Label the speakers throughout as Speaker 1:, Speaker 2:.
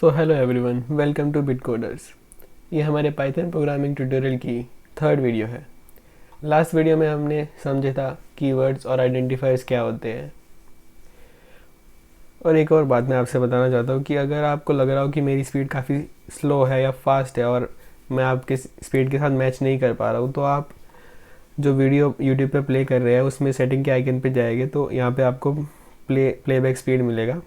Speaker 1: So hello everyone, welcome to Bitcoders. ये हमारे Python programming tutorial की थर्ड वीडियो है। लास्ट वीडियो में हमने समझा था कीवर्ड्स और आइडेंटिफायर्स क्या होते हैं। और एक और बात मैं आपसे बताना चाहता हूँ कि अगर आपको लग रहा हो कि मेरी स्पीड काफ़ी स्लो है या फास्ट है और मैं आपके स्पीड के साथ मैच नहीं कर पा रहा हूँ, तो आप जो वीडियो यूट्यूब पे प्ले कर रहे हैं उसमें सेटिंग के आइकन पे जाएंगे तो यहाँ पे आपको प्लेबैक स्पीड मिलेगा।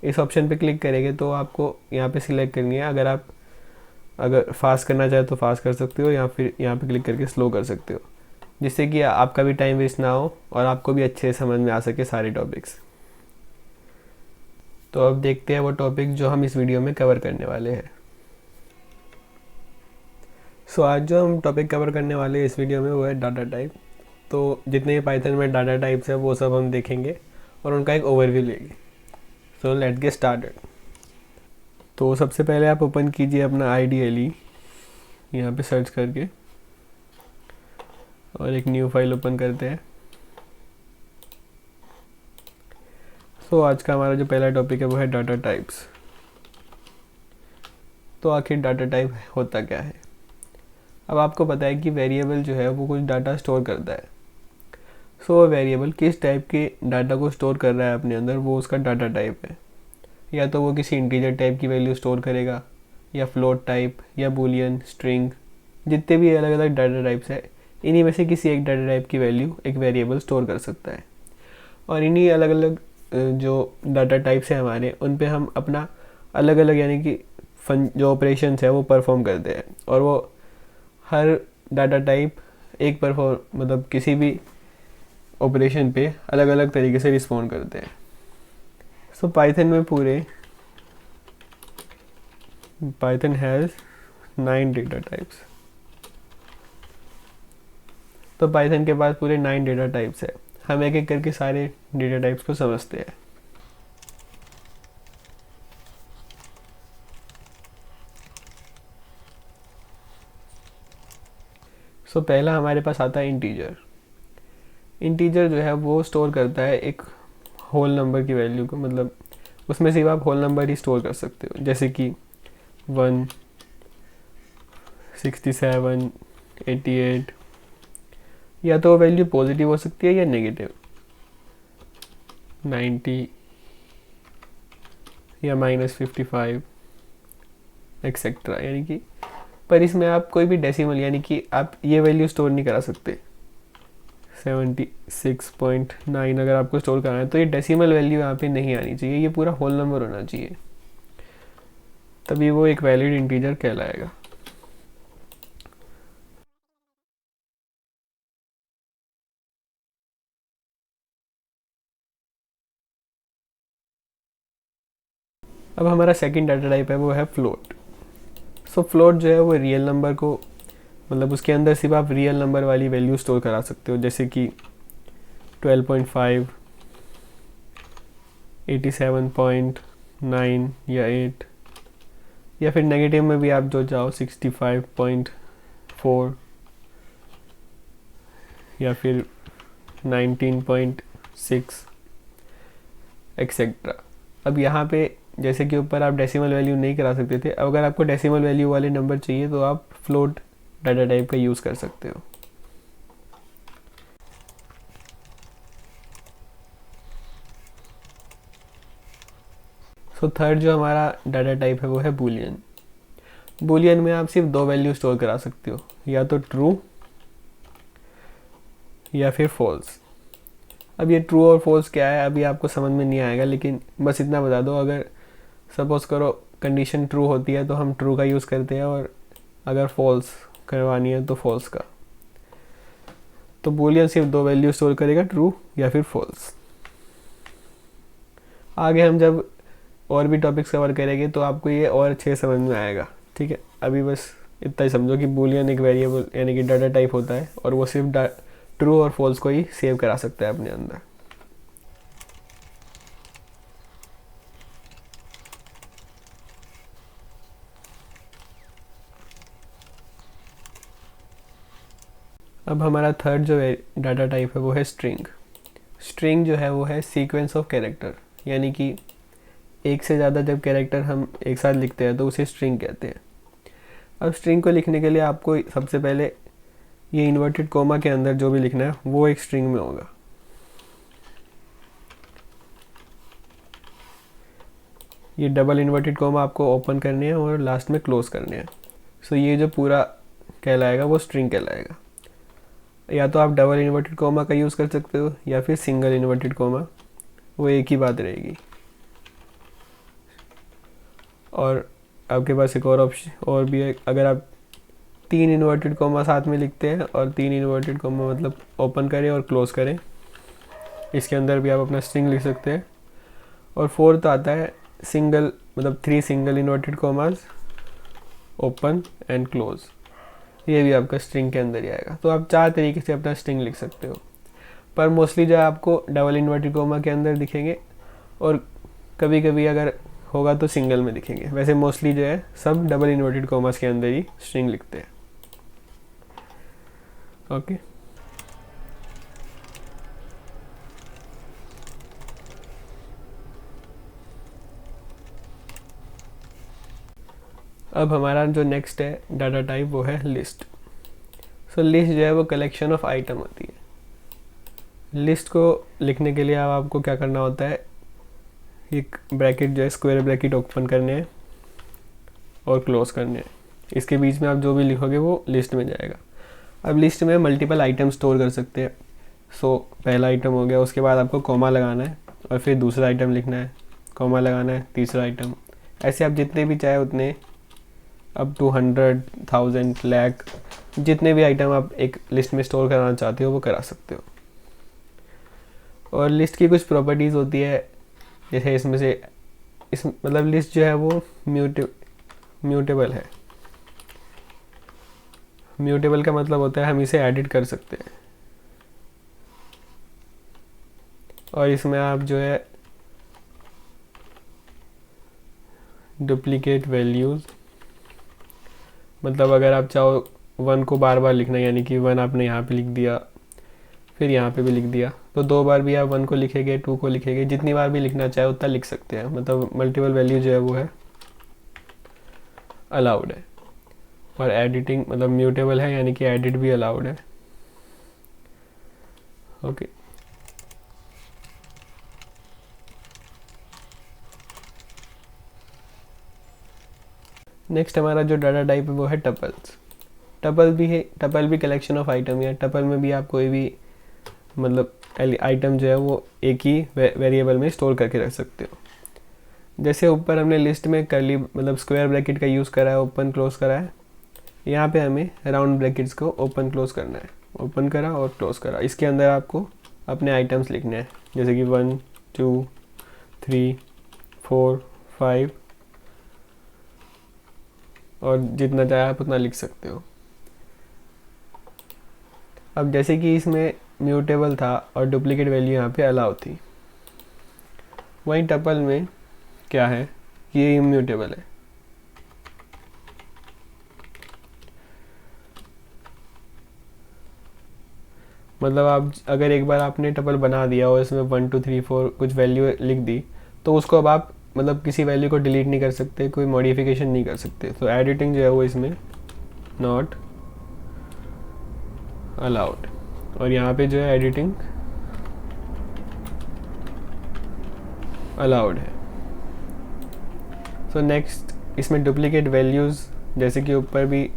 Speaker 1: इस ऑप्शन पे क्लिक करेंगे तो आपको यहाँ पे सिलेक्ट करनी है। अगर फास्ट करना चाहे तो फास्ट कर सकते हो या फिर यहाँ पे क्लिक करके स्लो कर सकते हो, जिससे कि आपका भी टाइम वेस्ट ना हो और आपको भी अच्छे से समझ में आ सके सारे टॉपिक्स। तो अब देखते हैं वो टॉपिक जो हम इस वीडियो में कवर करने वाले हैं। सो आज जो हम टॉपिक कवर करने वाले हैं इस वीडियो में वो है डाटा टाइप। तो जितने भी पाइथन में डाटा टाइप्स है वो सब हम देखेंगे और उनका एक ओवरव्यू लेंगे। So let's get started. तो सबसे पहले आप ओपन कीजिए अपना IDLE यहाँ पे सर्च करके और एक न्यू फाइल ओपन करते हैं। तो आज का हमारा जो पहला टॉपिक है वो है डाटा टाइप्स। तो आखिर डाटा टाइप होता क्या है। अब आपको पता है कि वेरिएबल जो है वो कुछ डाटा स्टोर करता है। सो वेरिएबल किस टाइप के डाटा को स्टोर कर रहा है अपने अंदर, वो उसका डाटा टाइप है। या तो वो किसी इंटीजर टाइप की वैल्यू स्टोर करेगा, या फ्लोट टाइप, या बूलियन, स्ट्रिंग, जितने भी अलग अलग डाटा टाइप्स है इन्हीं में से किसी एक डाटा टाइप की वैल्यू एक वेरिएबल स्टोर कर सकता है। और इन्हीं अलग अलग जो डाटा टाइप्स हैं हमारे, उन पे हम अपना अलग अलग यानी कि जो ऑपरेशंस है वो परफॉर्म करते हैं। और वो हर डाटा टाइप एक परफॉर्म मतलब किसी भी ऑपरेशन पे अलग अलग तरीके से रिस्पॉन्ड करते हैं। सो पाइथन हैज़ 9 डेटा टाइप्स। तो पाइथन के पास पूरे 9 डेटा टाइप्स है। हम एक एक करके सारे डेटा टाइप्स को समझते हैं। सो पहला हमारे पास आता है इंटीजर। इंटीजर जो है वो स्टोर करता है एक होल नंबर की वैल्यू को, मतलब उसमें सिर्फ आप होल नंबर ही स्टोर कर सकते हो, जैसे कि 1, 67, 88। या तो वैल्यू पॉजिटिव हो सकती है या नेगेटिव, 90 या -55 एक्सेट्रा। यानी कि पर इसमें आप कोई भी डेसिमल यानी कि आप ये वैल्यू स्टोर नहीं करा सकते। 76.9 अगर आपको स्टोर करना है तो ये डेसिमल वैल्यू यहाँ पे नहीं आनी चाहिए, ये पूरा होल नंबर होना चाहिए, तभी वो एक वैलिड इंटीजर कहलाएगा। अब हमारा सेकंड डाटा टाइप है वो है फ्लोट। सो फ्लोट जो है वो रियल नंबर को, मतलब उसके अंदर सिर्फ आप रियल नंबर वाली वैल्यू स्टोर करा सकते हो, जैसे कि 12.5, 87.9 या 8, या फिर नेगेटिव में भी आप जो चाहो 65.4 या फिर 19.6 एक्सेट्रा। अब यहाँ पे जैसे कि ऊपर आप डेसिमल वैल्यू नहीं करा सकते थे, अब अगर आपको डेसिमल वैल्यू वाले नंबर चाहिए तो आप फ्लोट डाटा टाइप का यूज़ कर सकते हो। सो थर्ड जो हमारा डाटा टाइप है वो है बूलियन। बूलियन में आप सिर्फ दो वैल्यू स्टोर करा सकते हो, या तो ट्रू या फिर फॉल्स। अब ये ट्रू और फॉल्स क्या है अभी आपको समझ में नहीं आएगा, लेकिन बस इतना बता दो, अगर सपोज करो कंडीशन ट्रू होती है तो हम ट्रू का यूज़ करते हैं, और अगर फॉल्स करवानी है तो फॉल्स का। तो बूलियन सिर्फ दो वैल्यू स्टोर करेगा, ट्रू या फिर फॉल्स। आगे हम जब और भी टॉपिक्स कवर करेंगे तो आपको ये और अच्छे समझ में आएगा। ठीक है, अभी बस इतना ही समझो कि बूलियन एक वेरिएबल यानी कि डाटा टाइप होता है और वो सिर्फ ट्रू और फॉल्स को ही सेव करा सकता है अपने अंदर। अब हमारा थर्ड जो डाटा टाइप है वो है स्ट्रिंग। स्ट्रिंग जो है वो है सीक्वेंस ऑफ कैरेक्टर, यानी कि एक से ज़्यादा जब कैरेक्टर हम एक साथ लिखते हैं तो उसे स्ट्रिंग कहते हैं। अब स्ट्रिंग को लिखने के लिए आपको सबसे पहले ये इन्वर्टेड कोमा के अंदर जो भी लिखना है वो एक स्ट्रिंग में होगा। ये डबल इन्वर्टेड कोमा आपको ओपन करनी है और लास्ट में क्लोज करने हैं। सो ये जो पूरा कहलाएगा वो स्ट्रिंग कहलाएगा। या तो आप डबल इन्वर्टेड कोमा का यूज़ कर सकते हो या फिर सिंगल इन्वर्टेड कोमा, वो एक ही बात रहेगी। और आपके पास एक और ऑप्शन और भी है, अगर आप 3 इन्वर्टेड कोमा साथ में लिखते हैं और 3 इन्वर्टेड कोमा मतलब ओपन करें और क्लोज करें, इसके अंदर भी आप अपना स्ट्रिंग लिख सकते हैं। और फोर्थ आता है सिंगल, मतलब 3 single inverted commas open and close, ये भी आपका स्ट्रिंग के अंदर ही आएगा। तो आप 4 तरीके से अपना स्ट्रिंग लिख सकते हो, पर मोस्टली जो आपको डबल इन्वर्टेड कोमा के अंदर दिखेंगे और कभी कभी अगर होगा तो सिंगल में दिखेंगे। वैसे मोस्टली जो है सब डबल इन्वर्टेड कोमास के अंदर ही स्ट्रिंग लिखते हैं। ओके, अब हमारा जो नेक्स्ट है डाटा टाइप वो है लिस्ट। सो लिस्ट जो है वो कलेक्शन ऑफ आइटम होती है। लिस्ट को लिखने के लिए अब आपको क्या करना होता है, एक ब्रैकेट जो है स्क्वायर ब्रैकेट ओपन करने हैं और क्लोज करने हैं। इसके बीच में आप जो भी लिखोगे वो लिस्ट में जाएगा। अब लिस्ट में मल्टीपल आइटम स्टोर कर सकते हैं। सो पहला आइटम हो गया, उसके बाद आपको कॉमा लगाना है और फिर दूसरा आइटम लिखना है, कॉमा लगाना है, तीसरा आइटम, ऐसे आप जितने भी चाहे उतने, अप टू 100, 1000, लाख, जितने भी आइटम आप एक लिस्ट में स्टोर कराना चाहते हो वो करा सकते हो। और लिस्ट की कुछ प्रॉपर्टीज़ होती है, जैसे इसमें से मतलब लिस्ट जो है वो म्यूटेबल है। म्यूटेबल का मतलब होता है हम इसे एडिट कर सकते हैं। और इसमें आप जो है डुप्लीकेट वैल्यूज़, मतलब अगर आप चाहो 1 को बार बार लिखना, यानी कि 1 आपने यहाँ पे लिख दिया फिर यहाँ पे भी लिख दिया, तो 2 बार भी आप 1 को लिखेंगे, 2 को लिखेंगे, जितनी बार भी लिखना चाहे उतना लिख सकते हैं। मतलब मल्टीपल वैल्यू जो है वो है अलाउड है। और एडिटिंग मतलब म्यूटेबल है, यानी कि एडिट भी अलाउड है। ओके, नेक्स्ट हमारा जो डाटा टाइप है वो है टपल्स। टपल भी है, टपल भी कलेक्शन ऑफ आइटम है। टपल में भी आप कोई भी मतलब आइटम जो है वो एक ही वेरिएबल में स्टोर करके रख सकते हो। जैसे ऊपर हमने लिस्ट में करली मतलब स्क्वायर ब्रैकेट का यूज़ करा है, ओपन क्लोज करा है, यहाँ पे हमें राउंड ब्रैकेट्स को ओपन क्लोज करना है। ओपन करा और क्लोज करा, इसके अंदर आपको अपने आइटम्स लिखने हैं, जैसे कि 1, 2, 3, 4, 5, और जितना चाहे आप उतना लिख सकते हो। अब जैसे कि इसमें म्यूटेबल था और डुप्लीकेट वैल्यू यहाँ पे अलाउ थी, वहीं टपल में क्या है, ये इम्यूटेबल है। मतलब आप अगर एक बार आपने टपल बना दिया और इसमें 1, 2, 3, 4 कुछ वैल्यू लिख दी, तो उसको अब आप मतलब किसी वैल्यू को डिलीट नहीं कर सकते, कोई मॉडिफिकेशन नहीं कर सकते। तो एडिटिंग जो है वो इसमें नॉट अलाउड, और यहाँ पे जो है एडिटिंग अलाउड है। सो नेक्स्ट, इसमें डुप्लीकेट वैल्यूज़, जैसे कि ऊपर भी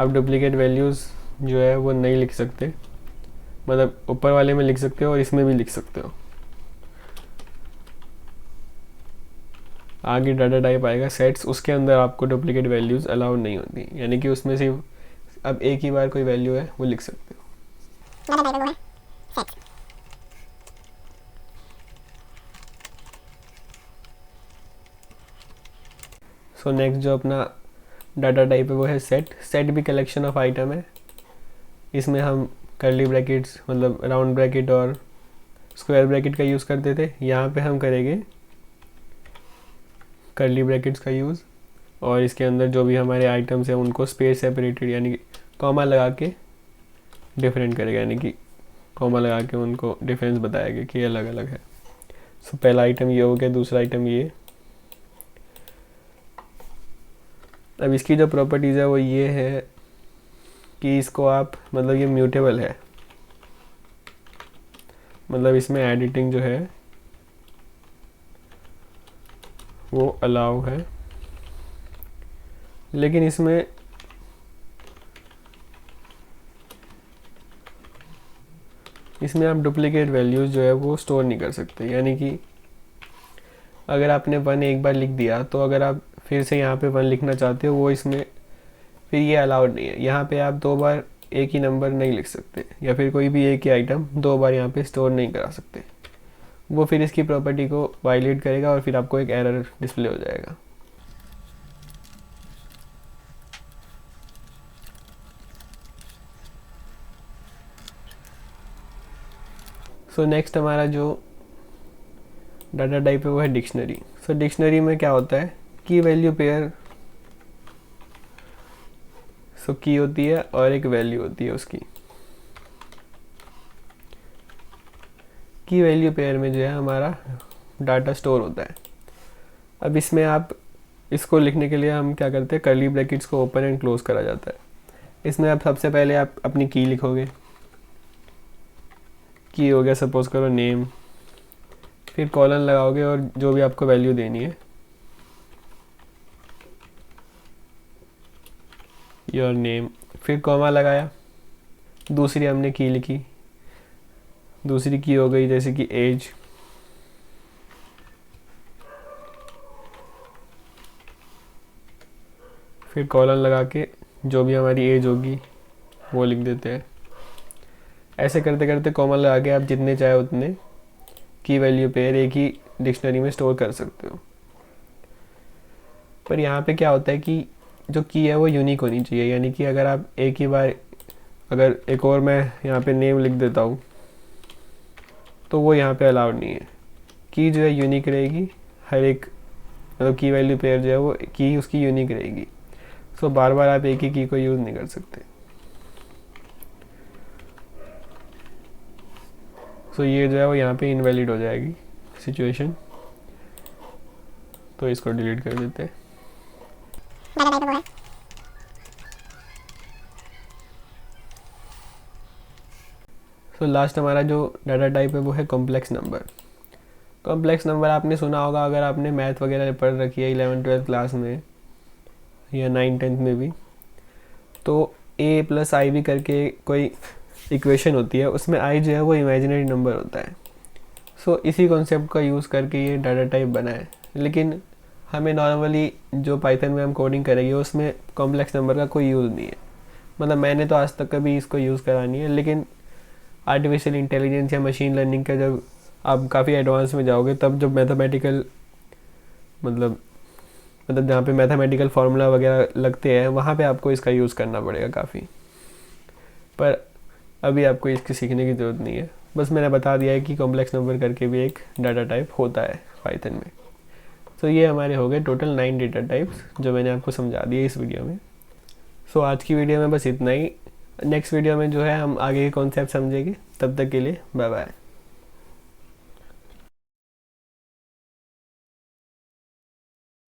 Speaker 1: आप डुप्लीकेट वैल्यूज़ जो है वो नहीं लिख सकते, मतलब ऊपर वाले में लिख सकते हो और इसमें भी लिख सकते हो। आगे डाटा टाइप आएगा सेट्स, उसके अंदर आपको डुप्लीकेट वैल्यूज़ अलाउड नहीं होती, यानी कि उसमें सिर्फ अब एक ही बार कोई वैल्यू है वो लिख सकते हो। सो नेक्स्ट जो अपना डाटा टाइप है वो है सेट। सेट भी कलेक्शन ऑफ आइटम है। इसमें हम कर्ली ब्रैकेट्स मतलब राउंड ब्रैकेट और स्क्वायर ब्रैकेट का यूज़ करते थे, यहाँ पे हम करेंगे कर्ली ब्रैकेट्स का यूज़, और इसके अंदर जो भी हमारे आइटम्स हैं उनको स्पेस सेपरेटेड यानी कि कॉमा लगा के डिफरेंट करेगा, यानी कि कॉमा लगा के उनको डिफरेंस बताएगा कि अलग अलग है। सो पहला आइटम ये हो गया, दूसरा आइटम ये, अब इसकी जो प्रॉपर्टीज़ है वो ये है कि इसको आप मतलब ये म्यूटेबल है, मतलब इसमें एडिटिंग जो है वो अलाउ है, लेकिन इसमें आप डुप्लीकेट वैल्यूज़ जो है वो स्टोर नहीं कर सकते। यानी कि अगर आपने 1 एक बार लिख दिया तो अगर आप फिर से यहाँ पे 1 लिखना चाहते हो वो इसमें फिर ये अलाउड नहीं है। यहाँ पे आप 2 बार एक ही नंबर नहीं लिख सकते, या फिर कोई भी एक ही आइटम 2 बार यहाँ पे स्टोर नहीं करा सकते। वो फिर इसकी प्रॉपर्टी को वायलेट करेगा और फिर आपको एक एरर डिस्प्ले हो जाएगा। सो नेक्स्ट हमारा जो डाटा टाइप है वो है डिक्शनरी। सो डिक्शनरी में क्या होता है, की वैल्यू पेयर। सो की होती है और एक वैल्यू होती है उसकी। की वैल्यू पेयर में जो है हमारा डाटा स्टोर होता है। अब इसमें आप इसको लिखने के लिए हम क्या करते हैं, कर्ली ब्रैकेट्स को ओपन एंड क्लोज करा जाता है। इसमें आप सबसे पहले आप अपनी की लिखोगे, की हो गया सपोज करो नेम, फिर कॉलन लगाओगे और जो भी आपको वैल्यू देनी है, योर नेम, फिर कॉमा लगाया, दूसरी हमने की लिखी, दूसरी की हो गई जैसे कि एज, फिर कॉलन लगा के जो भी हमारी एज होगी वो लिख देते हैं। ऐसे करते करते कॉमा लगा के आप जितने चाहे उतने की वैल्यू पेयर एक ही डिक्शनरी में स्टोर कर सकते हो। पर यहाँ पे क्या होता है कि जो की है वो यूनिक होनी चाहिए। यानी कि अगर आप एक ही बार, अगर एक और मैं यहाँ पे नेम लिख देता हूँ तो वो यहाँ पे अलाउड नहीं है। की जो है यूनिक रहेगी, हर एक मतलब की वैल्यू पेयर जो है वो की उसकी यूनिक रहेगी। सो बार बार आप एक ही की को यूज़ नहीं कर सकते। सो ये जो है वो यहाँ पे इनवैलिड हो जाएगी सिचुएशन, तो इसको डिलीट कर देते हैं। सो लास्ट हमारा जो डाटा टाइप है वो है कॉम्प्लेक्स नंबर। कॉम्प्लेक्स नंबर आपने सुना होगा अगर आपने मैथ वगैरह पढ़ रखी है 11th-12th क्लास में या 9th-10th में भी, तो a प्लस आई भी करके कोई इक्वेशन होती है, उसमें i जो है वो इमेजिनरी नंबर होता है। सो इसी कॉन्सेप्ट का यूज़ करके ये डाटा टाइप बना है। लेकिन हमें नॉर्मली जो पाइथन में हम कोडिंग करेंगे उसमें कॉम्प्लेक्स नंबर का कोई यूज़ नहीं है। मतलब मैंने तो आज तक कभी इसको यूज़ करा नहीं है, लेकिन आर्टिफिशियल इंटेलिजेंस या मशीन लर्निंग का जब आप काफ़ी एडवांस में जाओगे तब जब मैथमेटिकल मतलब जहाँ पे मैथमेटिकल फार्मूला वगैरह लगते हैं वहाँ पे आपको इसका यूज़ करना पड़ेगा काफ़ी। पर अभी आपको इसकी सीखने की ज़रूरत नहीं है, बस मैंने बता दिया है कि कॉम्प्लेक्स नंबर करके भी एक डाटा टाइप होता है पाइथन में। तो ये हमारे हो गए टोटल 9 डेटा टाइप्स जो मैंने आपको समझा दिए इस वीडियो में। सो आज की वीडियो में बस इतना ही। नेक्स्ट वीडियो में जो है हम आगे के कॉन्सेप्ट समझेंगे। तब तक के लिए बाय बाय।